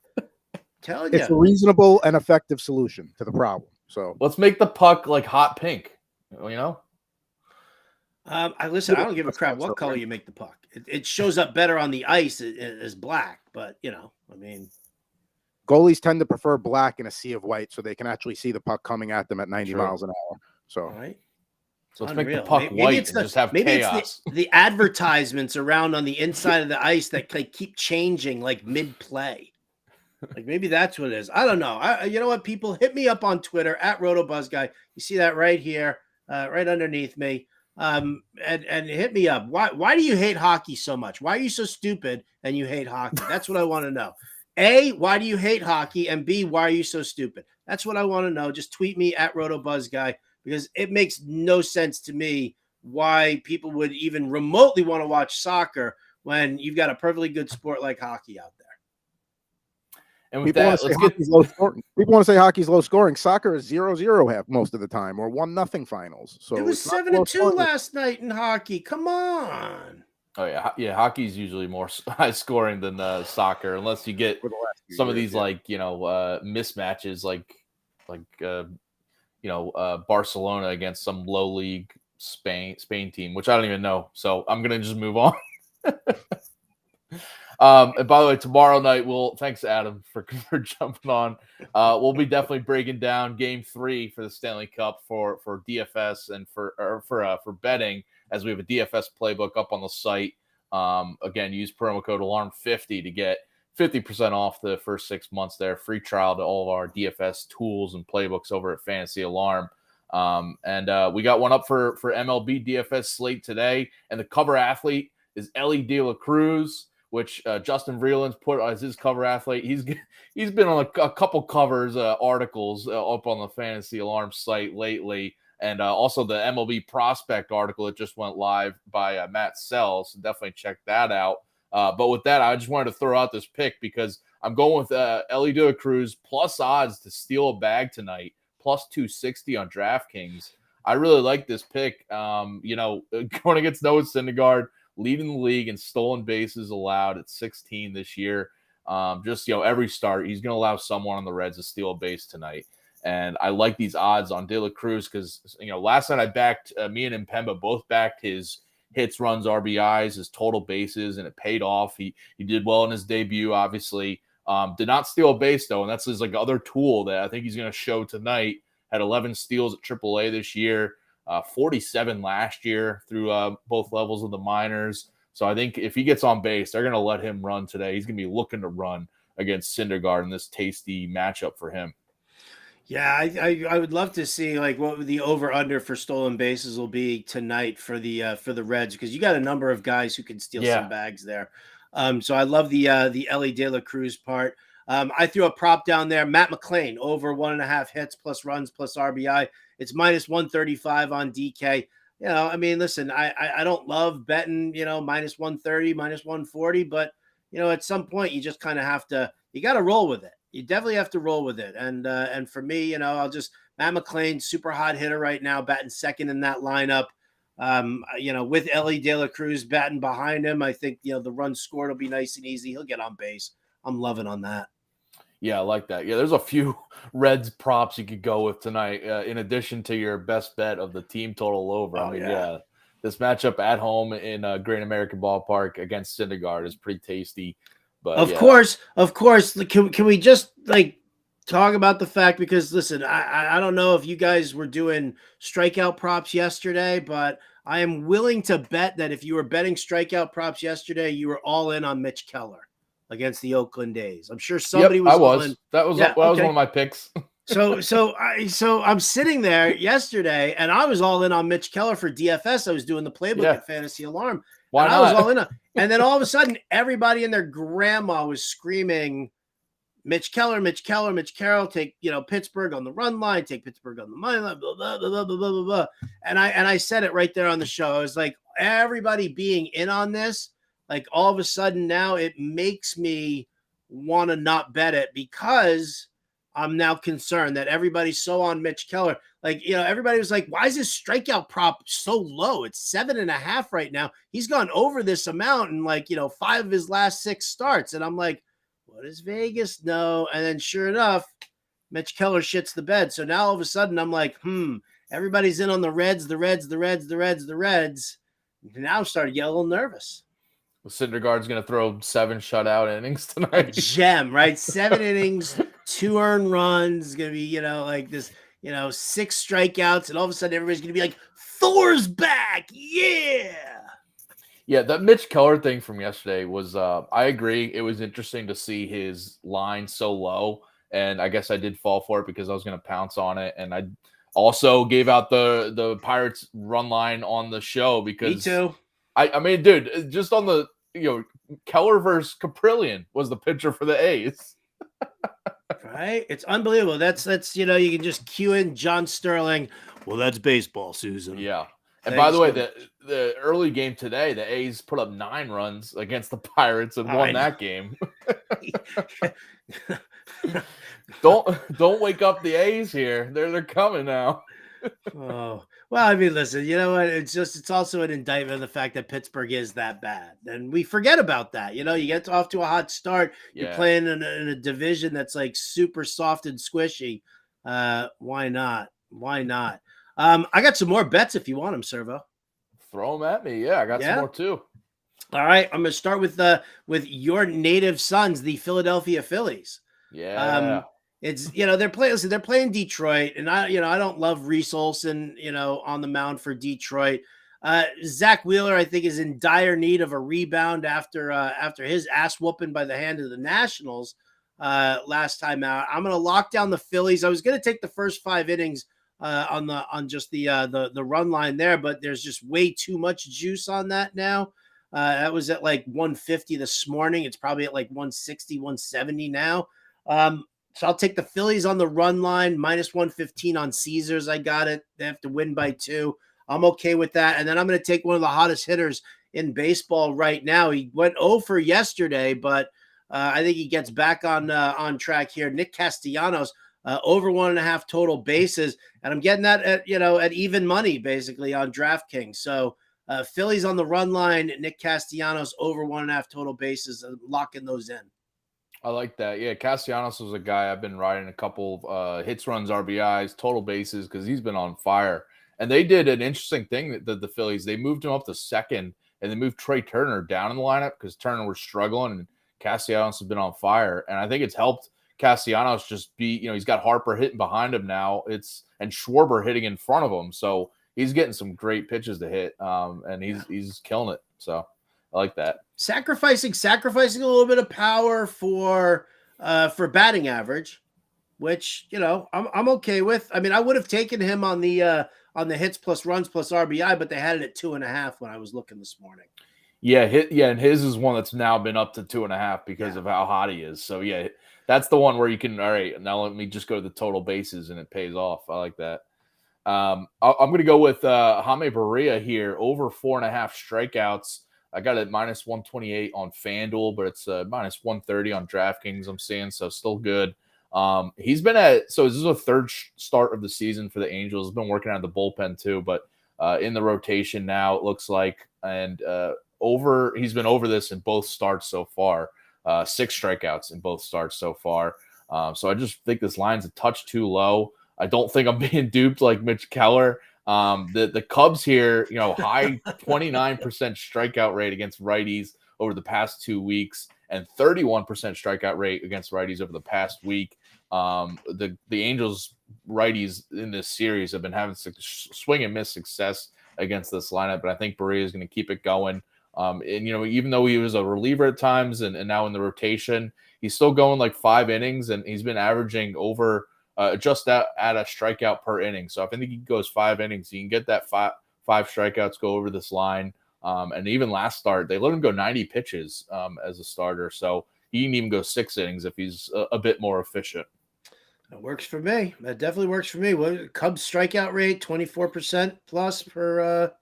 telling it's you, a reasonable and effective solution to the problem. So let's make the puck like hot pink. You know. I don't give a crap what color you make the puck. It shows up better on the ice as black, but I mean, goalies tend to prefer black in a sea of white so they can actually see the puck coming at them at 90 miles an hour. So, right. So let's make the puck white and just have chaos. It's the advertisements around on the inside of the ice that keep changing like mid-play. Like maybe that's what it is. I don't know. You know what, people, hit me up on Twitter at RotoBuzzGuy. You see that right here, right underneath me. And hit me up. Why do you hate hockey so much? Why are you so stupid and you hate hockey? That's what I want to know. A, why do you hate hockey? And B, why are you so stupid? That's what I want to know. Just tweet me at RotoBuzzGuy, because it makes no sense to me why people would even remotely want to watch soccer when you've got a perfectly good sport like hockey out there. And with people that, people want to say hockey's low scoring. Soccer is 0-0 half most of the time, or 1-0 finals. So it was 7-2 last night in hockey. Come on. Oh yeah. Hockey's usually more high scoring than soccer, unless you get some of these mismatches, Barcelona against some low league Spain team, which I don't even know. So I'm gonna just move on. And by the way, tomorrow night, thanks Adam for jumping on. We'll be definitely breaking down Game 3 for the Stanley Cup for DFS and for betting, as we have a DFS playbook up on the site. Again, use promo code ALARM50 to get 50% off the first 6 months there. Free trial to all of our DFS tools and playbooks over at Fantasy Alarm. And we got one up for MLB DFS slate today, and the cover athlete is Ellie De La Cruz, which Justin Vreeland's put as his cover athlete. He's been on a couple covers, articles up on the Fantasy Alarm site lately, and also the MLB prospect article that just went live by Matt Sells. So definitely check that out. But with that, I just wanted to throw out this pick because I'm going with Ellie De La Cruz plus odds to steal a bag tonight, plus 260 on DraftKings. I really like this pick. Going against Noah Syndergaard, leading the league in stolen bases allowed at 16 this year. Every start, he's going to allow someone on the Reds to steal a base tonight. And I like these odds on De La Cruz because, last night I backed, me and Mpemba both backed his hits, runs, RBIs, his total bases, and it paid off. He did well in his debut, obviously. Did not steal a base, though, and that's his other tool that I think he's going to show tonight. Had 11 steals at AAA this year. 47 last year through both levels of the minors. So I think if he gets on base, they're going to let him run today. He's going to be looking to run against Syndergaard in this tasty matchup for him. Yeah, I would love to see what the over under for stolen bases will be tonight for the Reds, because you got a number of guys who can steal some bags there. So I love the Ellie De La Cruz part. I threw a prop down there. Matt McClain over 1.5 hits plus runs plus RBI. It's minus 135 on DK. Listen, I don't love betting, minus 130, minus 140, but at some point you just kind of you got to roll with it. You definitely have to roll with it. And for me, Matt McClain, super hot hitter right now, batting second in that lineup. With Ellie De La Cruz batting behind him, I think, the run scored will be nice and easy. He'll get on base. I'm loving on that. Yeah, I like that. Yeah, there's a few Reds props you could go with tonight, in addition to your best bet of the team total over. This matchup at home in Great American Ballpark against Syndergaard is pretty tasty. But of course, can we just Talk about the fact, because listen, I don't know if you guys were doing strikeout props yesterday, but I am willing to bet that if you were betting strikeout props yesterday, you were all in on Mitch Keller against the Oakland A's. I'm sure somebody Yep, was I all in. was. That was Yeah, that was okay. one of my picks. So I'm sitting there yesterday, and I was all in on Mitch Keller for DFS. I was doing the playbook Yeah. at Fantasy Alarm, Why and not? I was all in on. And then all of a sudden, everybody and their grandma was screaming, Mitch Keller, Mitch Keller, Mitch Carroll, take Pittsburgh on the run line, take Pittsburgh on the money line, blah, blah, blah, blah, blah, blah, blah. And I said it right there on the show. I was like, everybody being in on this, like all of a sudden now it makes me want to not bet it, because I'm now concerned that everybody's so on Mitch Keller. Like, everybody was like, why is his strikeout prop so low? It's 7.5 right now. He's gone over this amount in 5 of his last 6 starts. And I'm like, what does Vegas know? And then sure enough, Mitch Keller shits the bed. So now all of a sudden I'm like, everybody's in on the Reds. Now I'm starting to get a little nervous. Syndergaard's going to throw 7 shutout innings tonight. Gem, right? 7 innings, 2 earned runs. Going to be, like this, 6 strikeouts. And all of a sudden everybody's going to be like, Thor's back. Yeah. Yeah, that Mitch Keller thing from yesterday was, I agree. It was interesting to see his line so low. And I guess I did fall for it because I was going to pounce on it. And I also gave out the Pirates run line on the show because Me too. I mean, dude, just on the, Keller versus Caprillion was the pitcher for the A's. Right? It's unbelievable. That's you can just cue in John Sterling. Well, that's baseball, Susan. Yeah. And by the way, the early game today, the A's put up 9 runs against the Pirates and won that game. Don't wake up the A's here. They're coming now. Oh, well, I mean, listen, you know what? It's also an indictment of the fact that Pittsburgh is that bad. And we forget about that. You get off to a hot start. You're playing in a division that's like super soft and squishy. Why not? Why not? I got some more bets if you want them, Servo. Throw them at me. Yeah, I got some more too. All right. I'm going to start with your native sons, the Philadelphia Phillies. Yeah. It's they're playing Detroit, and I don't love Reese Olson on the mound for Detroit. Zach Wheeler, I think, is in dire need of a rebound after his ass whooping by the hand of the Nationals last time out. I'm going to lock down the Phillies. I was going to take the first 5 innings on the run line there, but there's just way too much juice on that now. That was at like 150 this morning. It's probably at like 160, 170 now. So I'll take the Phillies on the run line, minus 115 on Caesars. I got it. They have to win by 2. I'm okay with that. And then I'm going to take one of the hottest hitters in baseball right now. He went 0 for yesterday, but I think he gets back on track here. Nick Castellanos, over 1.5 total bases. And I'm getting that at even money, basically, on DraftKings. So Phillies on the run line, Nick Castellanos, over 1.5 total bases, locking those in. I like that. Yeah, Castellanos was a guy I've been riding a couple of hits, runs, RBIs, total bases, because he's been on fire. And they did an interesting thing that the Phillies, they moved him up to second, and they moved Trey Turner down in the lineup because Turner was struggling, and Castellanos has been on fire. And I think it's helped Castellanos just be, he's got Harper hitting behind him now. And Schwarber hitting in front of him. So he's getting some great pitches to hit, and he's killing it. So I like that. Sacrificing a little bit of power for batting average, which I'm okay with. I mean, I would have taken him on the hits plus runs plus RBI, but they had it at 2.5 when I was looking this morning. Yeah, and his is one that's now been up to 2.5 because of how hot he is. So yeah, that's the one where you can. All right, now let me just go to the total bases and it pays off. I like that. I'm going to go with Jaime Barria here, over 4.5 strikeouts. I got it minus 128 on FanDuel, but it's minus 130 on DraftKings. I'm seeing, so still good. He's been so this is a third start of the season for the Angels. He's been working out of the bullpen too, but in the rotation now it looks like, and he's been over this in both starts so far. 6 strikeouts in both starts so far. So I just think this line's a touch too low. I don't think I'm being duped like Mitch Keller. The Cubs here, high 29% strikeout rate against righties over the past 2 weeks. and 31% strikeout rate against righties over the past week. The Angels righties in this series have been having swing and miss success against this lineup, but I think Berea is going to keep it going. And, even though he was a reliever at times and now in the rotation, he's still going like 5 innings, and he's been averaging over just at a strikeout per inning. So if I think he goes 5 innings, you can get that five strikeouts go over this line. And even last start, they let him go 90 pitches as a starter. So he can even go 6 innings if he's a bit more efficient. That works for me. That definitely works for me. What Cubs strikeout rate, 24% plus per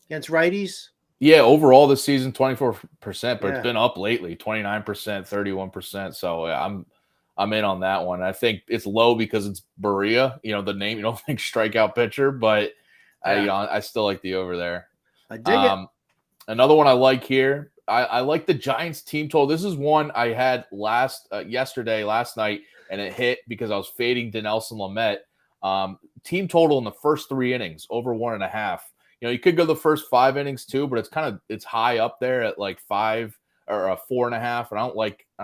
against righties? Yeah, overall this season, 24%, but Yeah. it's been up lately, 29%, 31%. So I'm in on that one. I think it's low because it's Berea, the name, you don't think strikeout pitcher, but I still like the over there. I dig it. Another one I like here. I like the Giants team total. This is one I had last night, and it hit because I was fading Dinelson Lamet. Team total in the first 3 innings, over 1.5. You could go the first 5 innings too, but it's high up there at like 5 or 4.5. And I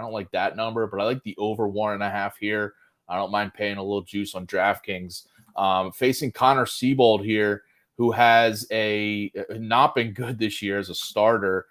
don't like that number, but I like the over 1.5 here. I don't mind paying a little juice on DraftKings. Facing Connor Siebold here, who has not been good this year as a starter.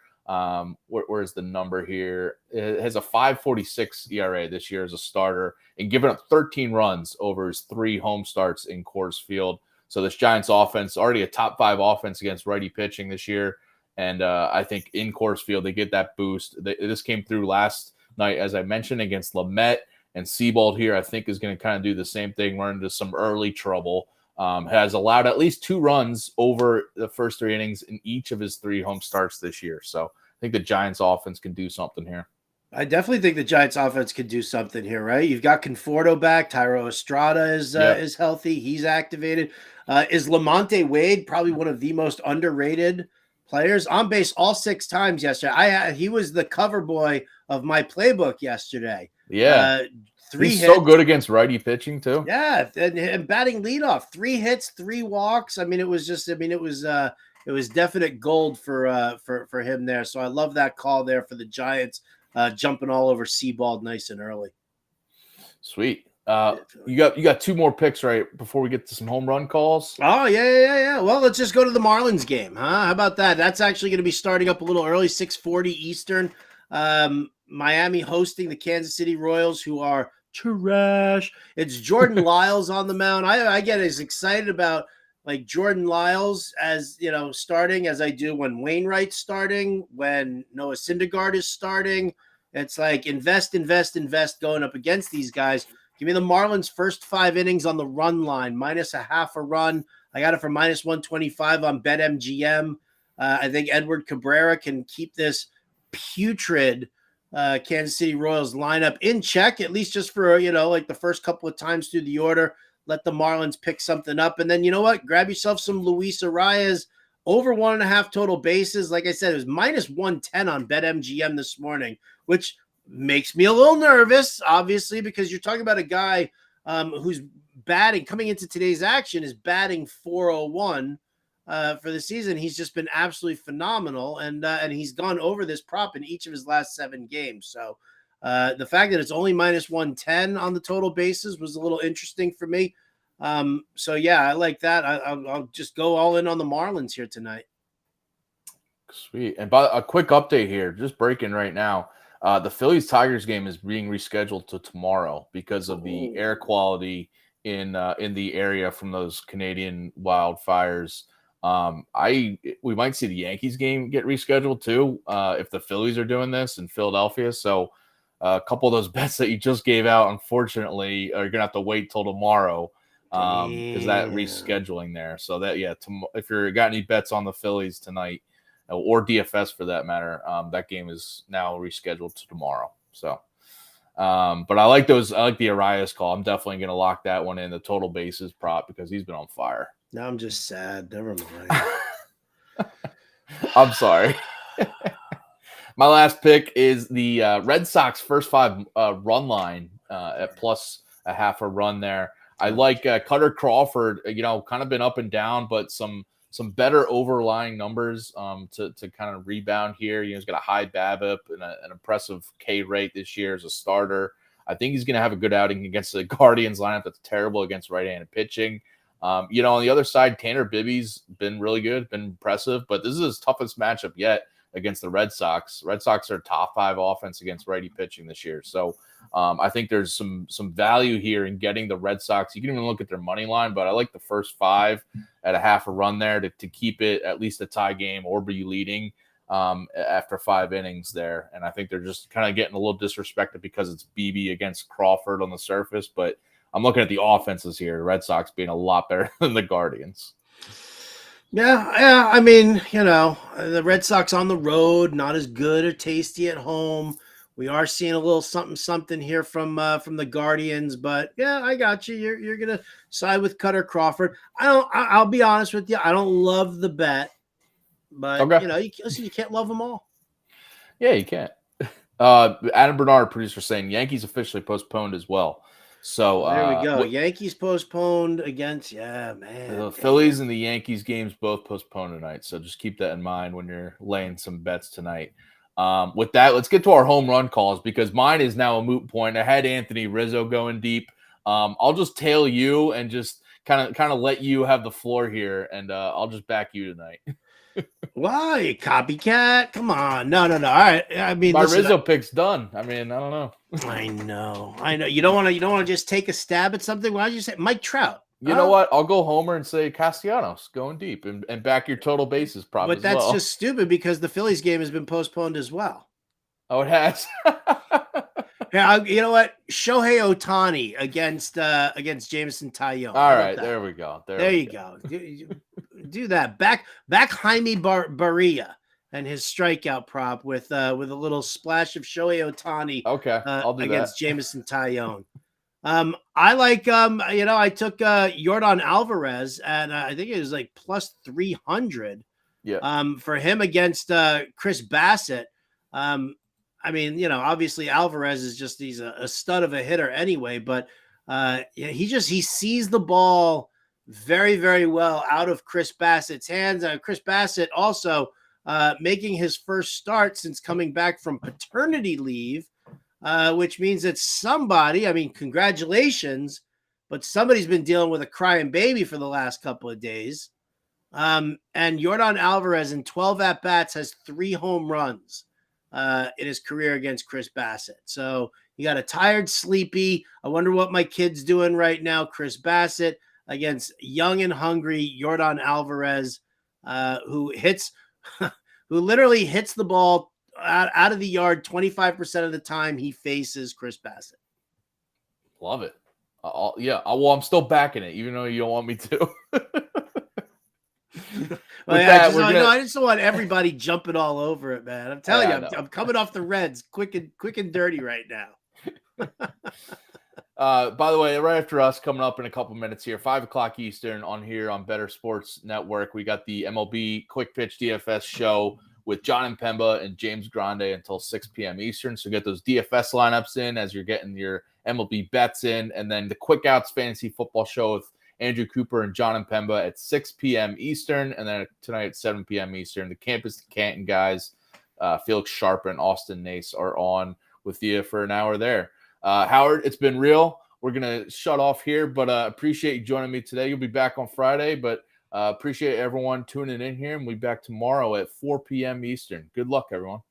Where's the number here? It has a 5.46 ERA this year as a starter, and given up 13 runs over his 3 home starts in Coors Field. So this Giants offense, already a top 5 offense against righty pitching this year. And I think in Coors Field, they get that boost. This came through last night, as I mentioned, against Lamet, and Siebold here, I think, is going to kind of do the same thing, run into some early trouble. Has allowed at least 2 runs over the first 3 innings in each of his 3 home starts this year. So I think the Giants offense can do something here. I definitely think the Giants offense could do something here, right? You've got Conforto back. Tyro Estrada is healthy. He's activated. Is Lamonte Wade probably one of the most underrated players? On base all 6 times yesterday. He was the cover boy of my playbook yesterday. Yeah. 3 He's hits. so good against righty pitching too. Yeah, and batting leadoff, 3 hits, 3 walks. It was definite gold for him there. So I love that call there for the Giants, jumping all over Seabald nice and early. Sweet. You got 2 more picks right before we get to some home run calls. Oh yeah. Well, let's just go to the Marlins game, huh? How about that? That's actually going to be starting up a little early, 6:40 Eastern. Miami hosting the Kansas City Royals, who are trash. It's Jordan Lyles on the mound. I get as excited about like Jordan Lyles as starting as I do when Wainwright's starting, when Noah Syndergaard is starting. It's like invest going up against these guys. Give me the Marlins first 5 innings on the run line, -0.5 a run. I got it for -125 on BetMGM. I think Edward Cabrera can keep this putrid Kansas City Royals lineup in check, at least just for, like the first couple of times through the order. Let the Marlins pick something up. And then, you know what? Grab yourself some Luis Arias, over 1.5 total bases. Like I said, it was -110 on BetMGM this morning, which makes me a little nervous, obviously, because you're talking about a guy who's batting, coming into today's action, is batting .401 for the season. He's just been absolutely phenomenal, and he's gone over this prop in each of his last 7 games. So the fact that it's only -110 on the total bases was a little interesting for me. So yeah, I like that. I'll just go all in on the Marlins here tonight. Sweet. And by a quick update here, just breaking right now. The Phillies-Tigers game is being rescheduled to tomorrow because of the air quality in the area from those Canadian wildfires. We might see the Yankees game get rescheduled too if the Phillies are doing this in Philadelphia. So a couple of those bets that you just gave out, unfortunately, are gonna have to wait till tomorrow because that rescheduling there. So that if you're got any bets on the Phillies tonight, or DFS for that matter, that game is now rescheduled to tomorrow. So, but I like the Arias call. I'm definitely going to lock that one in, the total bases prop, because he's been on fire. Now I'm just sad. Never mind. I'm sorry. My last pick is the Red Sox first 5 run line at +0.5 a run there. I like Cutter Crawford, kind of been up and down, but some some better overlying numbers to kind of rebound here. He's got a high BABIP and an impressive K rate this year as a starter. I think he's going to have a good outing against the Guardians lineup that's terrible against right-handed pitching. On the other side, Tanner Bibby's been really good, been impressive, but this is his toughest matchup yet against the Red Sox. Red Sox are top 5 offense against righty pitching this year. So I think there's some value here in getting the Red Sox. You can even look at their money line, but I like the first 5 at a half a run there to keep it at least a tie game or be leading after 5 innings there. And I think they're just kind of getting a little disrespected because it's BB against Crawford on the surface, but I'm looking at the offenses here. The Red Sox being a lot better than the Guardians. Yeah. I mean, the Red Sox on the road, not as good or tasty at home. We are seeing a little something here from the Guardians, but yeah, I got you. You're gonna side with Cutter Crawford. I'll be honest with you. I don't love the bet, but okay. you can't love them all. Yeah, you can't. Adam Bernard, producer, saying Yankees officially postponed as well. So there we go. Yankees postponed against the Phillies and the Yankees games both postponed tonight. So just keep that in mind when you're laying some bets tonight. With that, let's get to our home run calls because mine is now a moot point. I had Anthony Rizzo going deep. I'll just tail you and just kind of let you have the floor here, and I'll just back you tonight. Why, copycat? Come on. No. All right. I mean, my Rizzo pick's done. I mean, I don't know. I know. You don't want to just take a stab at something. Why don't you say Mike Trout? You know what? I'll go Homer and say Castellanos going deep and back your total bases prop. But that's just stupid because the Phillies game has been postponed as well. Oh, it has. Yeah, you know what? Shohei Ohtani against Jameson Taillon. All right, there we go. There you go. Do that. Back Jaime Barria and his strikeout prop with a little splash of Shohei Ohtani. Okay, I'll do against that. Jameson Taillon. I like I took Yordan Alvarez and I think it was like plus 300. Yeah. For him against Chris Bassett. I mean, obviously Alvarez is just he's a stud of a hitter anyway, but he sees the ball very, very well out of Chris Bassett's hands. Chris Bassett also making his first start since coming back from paternity leave, which means that somebody, I mean, congratulations, but somebody's been dealing with a crying baby for the last couple of days. And Yordan Alvarez in 12 at-bats has 3 home runs in his career against Chris Bassett. So you got a tired, sleepy, I wonder what my kid's doing right now, Chris Bassett against young and hungry Yordan Alvarez, who literally hits the ball out of the yard 25% of the time he faces Chris Bassett. Love it. I'm still backing it, even though you don't want me to. I just don't want everybody jumping all over it, man. I'm telling you, I'm coming off the Reds quick and dirty right now. By the way, right after us, coming up in a couple minutes here, 5:00 Eastern on Bettor Sports Network, we got the MLB Quick Pitch DFS show with John Impemba and James Grande until 6 p.m. Eastern. So get those DFS lineups in as you're getting your MLB bets in, and then the Quick Outs Fantasy Football show with Andrew Cooper and John Impemba at 6 p.m. Eastern, and then tonight at 7 p.m. Eastern. The Campus Canton guys, Felix Sharp and Austin Nace, are on with you for an hour there. Howard, it's been real. We're going to shut off here, but appreciate you joining me today. You'll be back on Friday, but appreciate everyone tuning in here, and we'll be back tomorrow at 4 p.m. Eastern. Good luck, everyone.